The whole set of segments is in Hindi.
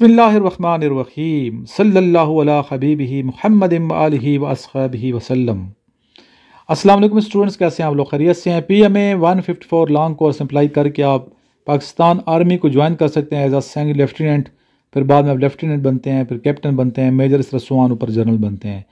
बिस्मिल्लाहिर्रहमानिर्रहीम सल्लल्लाहु अला हबीबिही मुहम्मदिन व आलिही व अस्हाबिही वसल्लम। अस्सलाम वालेकुम स्टूडेंट्स, कैसे हैं आप लोग? खैरियत से हैं? PMA 154 लॉन्ग कोर्स अप्लाई करके आप पाकिस्तान आर्मी को ज्वाइन कर सकते हैं एज आ सेकंड लेफ्टिनेंट। फिर बाद में आप लेफ्टिनेंट बनते हैं, फिर कैप्टन बनते हैं, मेजर, इस तरह सुआन ऊपर जनरल बनते हैं।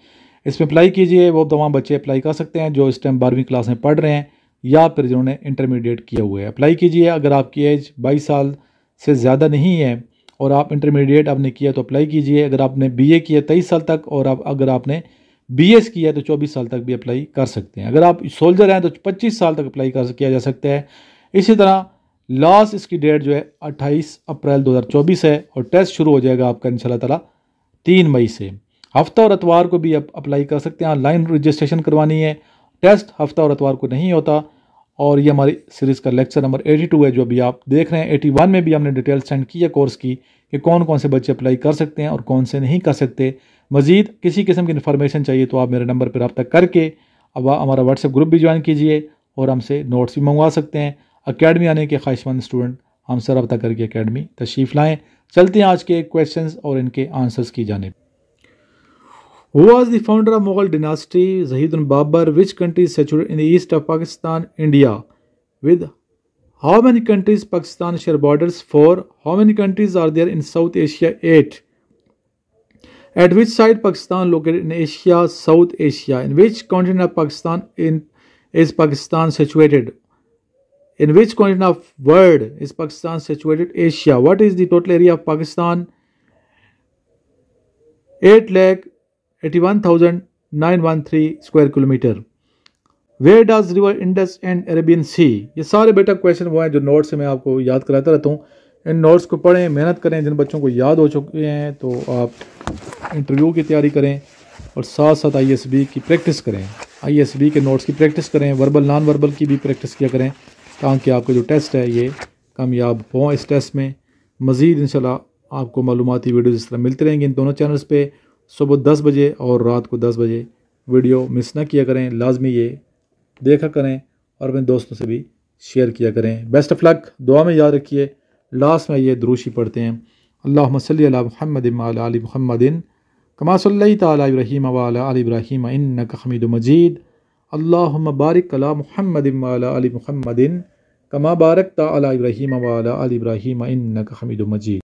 इसमें अप्लाई कीजिए। वो तमाम बच्चे अप्लाई कर सकते हैं जो इस टाइम 12वीं क्लास में पढ़ रहे हैं या फिर जिन्होंने इंटरमीडिएट किया हुआ है। अप्लाई कीजिए। अगर आपकी एज 22 साल से ज़्यादा नहीं है और आप इंटरमीडिएट आपने किया तो अप्लाई कीजिए। अगर आपने BA किया 23 साल तक और अगर आपने BS किया है तो 24 साल तक भी अप्लाई कर सकते हैं। अगर आप सोल्जर हैं तो 25 साल तक अप्लाई किया जा सकता है। इसी तरह लास्ट इसकी डेट जो है 28 अप्रैल 2024 है और टेस्ट शुरू हो जाएगा आपका इंशाल्लाह ताला 3 मई से। हफ्ता और इतवार को भी आप अप्लाई कर सकते हैं। ऑनलाइन रजिस्ट्रेशन करवानी है। टेस्ट हफ्ता और इतवार को नहीं होता। और ये हमारी सीरीज़ का लेक्चर नंबर 82 है जो अभी आप देख रहे हैं। 81 में भी हमने डिटेल सेंड की है कोर्स की कि कौन कौन से बच्चे अप्लाई कर सकते हैं और कौन से नहीं कर सकते। मज़ीद किसी किस्म की इन्फॉर्मेशन चाहिए तो आप मेरे नंबर पर रब्ता करके अब हमारा व्हाट्सएप ग्रुप भी ज्वाइन कीजिए और हमसे नोट्स भी मंगवा सकते हैं। अकेडमी आने के ख्वाहिशमंद स्टूडेंट हमसे रब्ता करके अकेडमी तशरीफ़ लाएँ। चलते हैं आज के क्वेश्चंस और इनके आंसर्स की जानिब। Who was the founder of Mughal dynasty? Zahidun Babur. Which country is situated in the east of Pakistan? India. With how many countries Pakistan share borders? 4. How many countries are there in South Asia? 8. At which side Pakistan located in Asia? South Asia. In which continent of Pakistan is Pakistan situated? In which continent of world is Pakistan situated? Asia. What is the total area of Pakistan? 8,81,913 square kilometre. Where does river Indus and Arabian sea? ये सारे बेटा क्वेश्चन वो हैं जो नोट्स से मैं आपको याद कराता रहता हूँ। इन नोट्स को पढ़ें, मेहनत करें। जिन बच्चों को याद हो चुके हैं तो आप इंटरव्यू की तैयारी करें और साथ साथ ISB की प्रैक्टिस करें। ISB के नोट्स की प्रैक्टिस करें, वर्बल नॉन वर्बल की भी प्रैक्टिस किया करें ताकि आपका जो टेस्ट है ये कामयाब हों। इस टेस्ट में मज़ीद इंशाल्लाह आपको मालूमाती वीडियोज़ इस तरह मिलती रहेंगी इन दोनों चैनल्स पे। सुबह 10 बजे और रात को 10 बजे वीडियो मिस ना किया करें। लाजमी ये देखा करें और अपने दोस्तों से भी शेयर किया करें। Best of luck. दुआ में याद रखिए। लास्ट में ये दुरूशी पढ़ते हैं। अल्लाहुम्मा सल्ली अला मुहम्मदिन व अला आलि मुहम्मदिन कमा सल्लैता अला इब्राहीम व अला आलि इब्राहीम इन्नका हमीदुम मजीद। अल्लाहुम्मा बारिक अला मुहम्मदिन व अला आलि मुहम्मदिन कमा बारकता अला इब्राहीम व अला आलि इब्राहीम इन्नका हमीदुम मजीद।